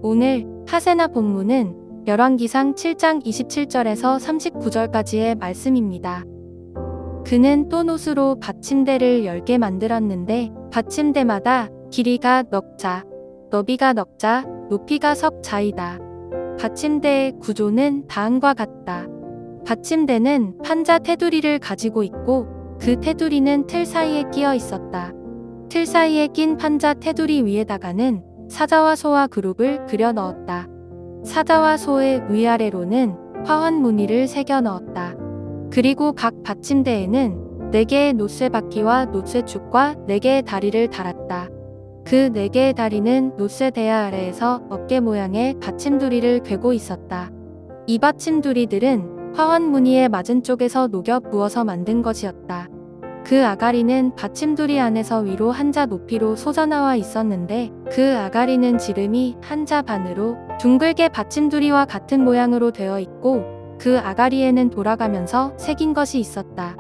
오늘 하세나 본문은 열왕기상 7장 27절에서 39절까지의 말씀입니다. 그는 또 노스로 받침대를 10개 만들었는데 받침대마다 길이가 넉 자, 너비가 넉 자, 높이가 석 자이다. 받침대의 구조는 다음과 같다. 받침대는 판자 테두리를 가지고 있고 그 테두리는 틀 사이에 끼어 있었다. 틀 사이에 낀 판자 테두리 위에다가는 사자와 소와 그룹을 그려 넣었다. 사자와 소의 위아래로는 화환 무늬를 새겨 넣었다. 그리고 각 받침대에는 4개의 놋쇠 바퀴와 놋쇠 축과 4개의 다리를 달았다. 그 4개의 다리는 놋쇠 대야 아래에서 어깨 모양의 받침두리를 괴고 있었다. 이 받침두리들은 화환 무늬의 맞은 쪽에서 녹여 부어서 만든 것이었다. 그 아가리는 받침두리 안에서 위로 한 자 높이로 솟아나와 있었는데 그 아가리는 지름이 한 자 반으로 둥글게 받침두리와 같은 모양으로 되어 있고 그 아가리에는 돌아가면서 새긴 것이 있었다.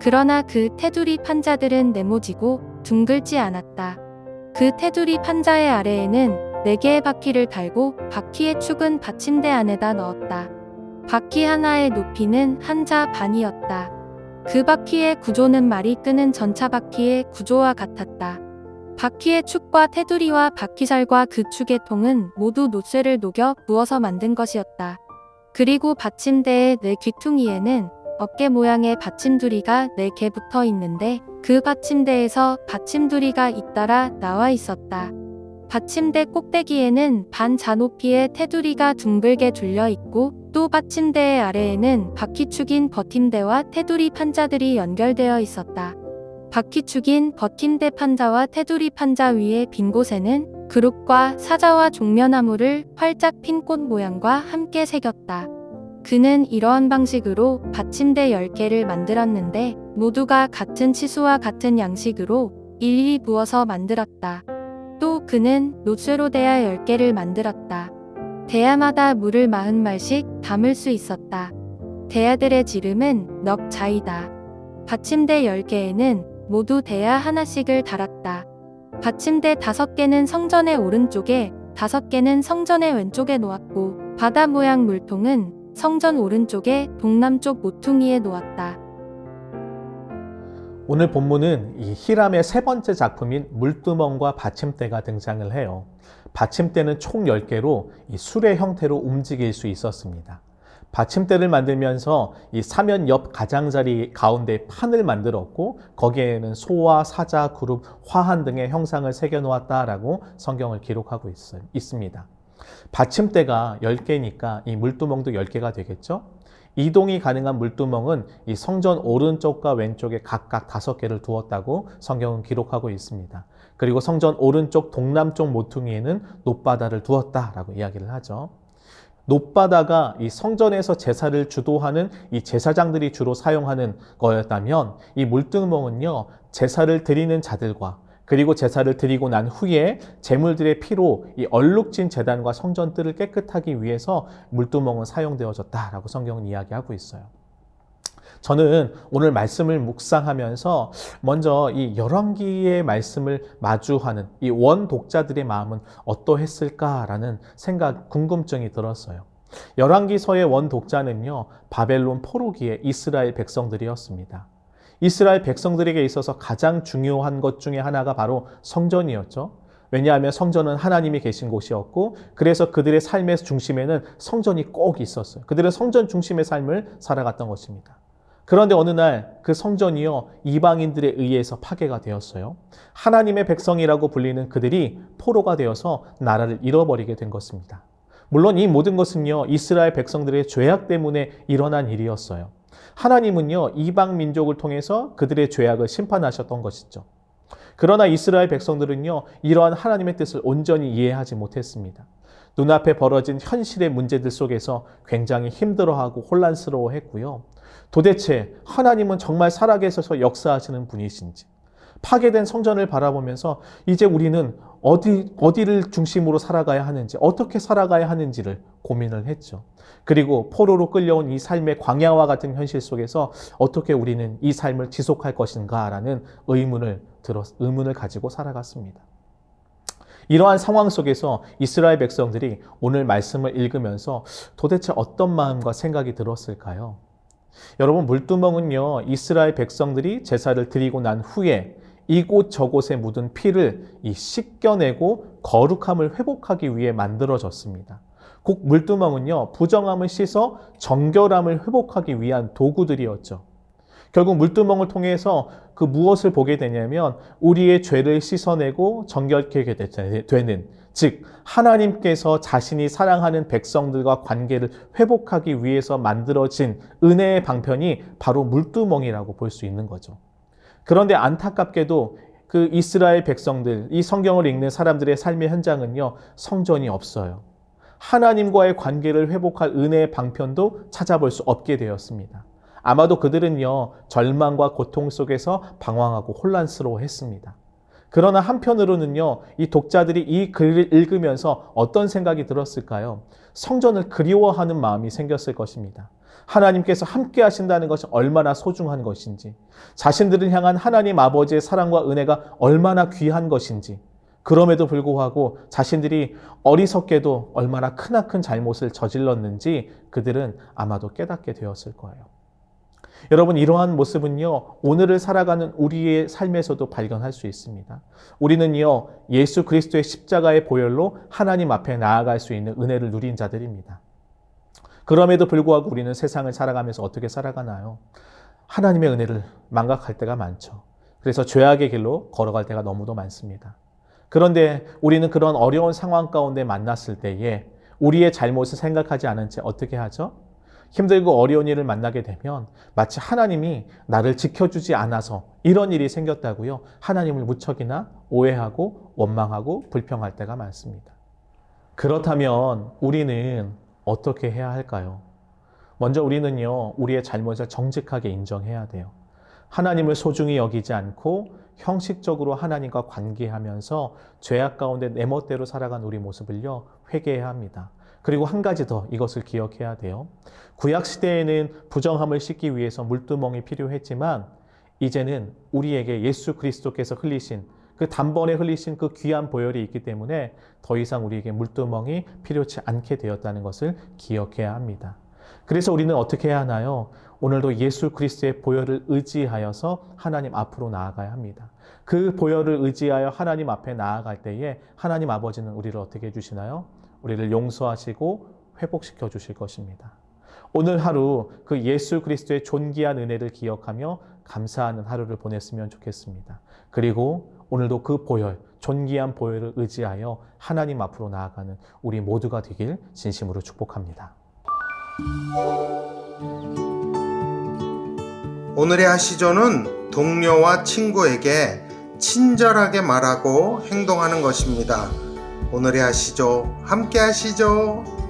그러나 그 테두리 판자들은 네모지고 둥글지 않았다. 그 테두리 판자의 아래에는 4개의 바퀴를 달고 바퀴의 축은 받침대 안에다 넣었다. 바퀴 하나의 높이는 한 자 반이었다. 그 바퀴의 구조는 말이 끄는 전차 바퀴의 구조와 같았다. 바퀴의 축과 테두리와 바퀴살과 그 축의 통은 모두 놋쇠를 녹여 부어서 만든 것이었다. 그리고 받침대의 4귀퉁이에는 어깨 모양의 받침두리가 4개 붙어 있는데 그 받침대에서 받침두리가 잇따라 나와 있었다. 받침대 꼭대기에는 반 자 높이의 테두리가 둥글게 둘려 있고 또 받침대의 아래에는 바퀴축인 버팀대와 테두리 판자들이 연결되어 있었다. 바퀴축인 버팀대 판자와 테두리 판자 위에 빈 곳에는 그룹과 사자와 종려나무를 활짝 핀 꽃 모양과 함께 새겼다. 그는 이러한 방식으로 받침대 10개를 만들었는데 모두가 같은 치수와 같은 양식으로 일일이 부어서 만들었다. 또 그는 놋쇠로 대야 10개를 만들었다. 대야마다 물을 40말씩 담을 수 있었다. 대야들의 지름은 넉 자이다. 받침대 10개에는 모두 대야 하나씩을 달았다. 받침대 5개는 성전의 오른쪽에 5개는 성전의 왼쪽에 놓았고 바다 모양 물통은 성전 오른쪽에 동남쪽 모퉁이에 놓았다. 오늘 본문은 이 히람의 3번째 작품인 물두멍과 받침대가 등장을 해요. 받침대는 총 10개로 이 수레 형태로 움직일 수 있었습니다. 받침대를 만들면서 이 사면 옆 가장자리 가운데 판을 만들었고 거기에는 소와 사자, 그룹, 화한 등의 형상을 새겨 놓았다라고 성경을 기록하고 있습니다. 받침대가 10개니까 이 물두멍도 10개가 되겠죠? 이동이 가능한 물두멍은 이 성전 오른쪽과 왼쪽에 각각 5개를 두었다고 성경은 기록하고 있습니다. 그리고 성전 오른쪽 동남쪽 모퉁이에는 놋바다를 두었다라고 이야기를 하죠. 놋바다가 이 성전에서 제사를 주도하는 이 제사장들이 주로 사용하는 거였다면 이 물두멍은요, 제사를 드리는 자들과 그리고 제사를 드리고 난 후에 제물들의 피로 이 얼룩진 제단과 성전뜰을 깨끗하기 위해서 물두멍은 사용되어졌다라고 성경은 이야기하고 있어요. 저는 오늘 말씀을 묵상하면서 먼저 이 열왕기의 말씀을 마주하는 이 원독자들의 마음은 어떠했을까라는 궁금증이 들었어요. 열왕기서의 원독자는요, 바벨론 포로기의 이스라엘 백성들이었습니다. 이스라엘 백성들에게 있어서 가장 중요한 것 중에 하나가 바로 성전이었죠. 왜냐하면 성전은 하나님이 계신 곳이었고 그래서 그들의 삶의 중심에는 성전이 꼭 있었어요. 그들은 성전 중심의 삶을 살아갔던 것입니다. 그런데 어느 날 그 성전이요, 이방인들에 의해서 파괴가 되었어요. 하나님의 백성이라고 불리는 그들이 포로가 되어서 나라를 잃어버리게 된 것입니다. 물론 이 모든 것은요, 이스라엘 백성들의 죄악 때문에 일어난 일이었어요. 하나님은요, 이방 민족을 통해서 그들의 죄악을 심판하셨던 것이죠. 그러나 이스라엘 백성들은요, 이러한 하나님의 뜻을 온전히 이해하지 못했습니다. 눈앞에 벌어진 현실의 문제들 속에서 굉장히 힘들어하고 혼란스러워했고요. 도대체 하나님은 정말 살아계셔서 역사하시는 분이신지, 파괴된 성전을 바라보면서 이제 우리는 어디를 중심으로 살아가야 하는지, 어떻게 살아가야 하는지를 고민을 했죠. 그리고 포로로 끌려온 이 삶의 광야와 같은 현실 속에서 어떻게 우리는 이 삶을 지속할 것인가라는 의문을 가지고 살아갔습니다. 이러한 상황 속에서 이스라엘 백성들이 오늘 말씀을 읽으면서 도대체 어떤 마음과 생각이 들었을까요? 여러분, 물두멍은요, 이스라엘 백성들이 제사를 드리고 난 후에 이곳 저곳에 묻은 피를 씻겨내고 거룩함을 회복하기 위해 만들어졌습니다. 곧 물두멍은요, 부정함을 씻어 정결함을 회복하기 위한 도구들이었죠. 결국 물두멍을 통해서 그 무엇을 보게 되냐면 우리의 죄를 씻어내고 정결케 되는, 즉 하나님께서 자신이 사랑하는 백성들과 관계를 회복하기 위해서 만들어진 은혜의 방편이 바로 물두멍이라고 볼 수 있는 거죠. 그런데 안타깝게도 그 이스라엘 백성들, 이 성경을 읽는 사람들의 삶의 현장은요, 성전이 없어요. 하나님과의 관계를 회복할 은혜의 방편도 찾아볼 수 없게 되었습니다. 아마도 그들은요, 절망과 고통 속에서 방황하고 혼란스러워했습니다. 그러나 한편으로는요, 이 독자들이 이 글을 읽으면서 어떤 생각이 들었을까요? 성전을 그리워하는 마음이 생겼을 것입니다. 하나님께서 함께 하신다는 것이 얼마나 소중한 것인지, 자신들을 향한 하나님 아버지의 사랑과 은혜가 얼마나 귀한 것인지, 그럼에도 불구하고 자신들이 어리석게도 얼마나 크나큰 잘못을 저질렀는지 그들은 아마도 깨닫게 되었을 거예요. 여러분, 이러한 모습은요, 오늘을 살아가는 우리의 삶에서도 발견할 수 있습니다. 우리는요, 예수 그리스도의 십자가의 보혈로 하나님 앞에 나아갈 수 있는 은혜를 누린 자들입니다. 그럼에도 불구하고 우리는 세상을 살아가면서 어떻게 살아가나요? 하나님의 은혜를 망각할 때가 많죠. 그래서 죄악의 길로 걸어갈 때가 너무도 많습니다. 그런데 우리는 그런 어려운 상황 가운데 만났을 때에 우리의 잘못을 생각하지 않은 채 어떻게 하죠? 힘들고 어려운 일을 만나게 되면 마치 하나님이 나를 지켜주지 않아서 이런 일이 생겼다고요, 하나님을 무척이나 오해하고 원망하고 불평할 때가 많습니다. 그렇다면 우리는 어떻게 해야 할까요? 먼저 우리는요, 우리의 잘못을 정직하게 인정해야 돼요. 하나님을 소중히 여기지 않고 형식적으로 하나님과 관계하면서 죄악 가운데 내 멋대로 살아간 우리 모습을요, 회개해야 합니다. 그리고 한 가지 더 이것을 기억해야 돼요. 구약 시대에는 부정함을 씻기 위해서 물두멍이 필요했지만 이제는 우리에게 예수 그리스도께서 흘리신 그 단번에 흘리신 그 귀한 보혈이 있기 때문에 더 이상 우리에게 물두멍이 필요치 않게 되었다는 것을 기억해야 합니다. 그래서 우리는 어떻게 해야 하나요? 오늘도 예수 그리스도의 보혈을 의지하여서 하나님 앞으로 나아가야 합니다. 그 보혈을 의지하여 하나님 앞에 나아갈 때에 하나님 아버지는 우리를 어떻게 해주시나요? 우리를 용서하시고 회복시켜 주실 것입니다. 오늘 하루 그 예수 그리스도의 존귀한 은혜를 기억하며 감사하는 하루를 보냈으면 좋겠습니다. 그리고 오늘도 그 보혈, 존귀한 보혈을 의지하여 하나님 앞으로 나아가는 우리 모두가 되길 진심으로 축복합니다. 오늘의 하시조는 동료와 친구에게 친절하게 말하고 행동하는 것입니다. 오늘의 하시조 함께 하시죠.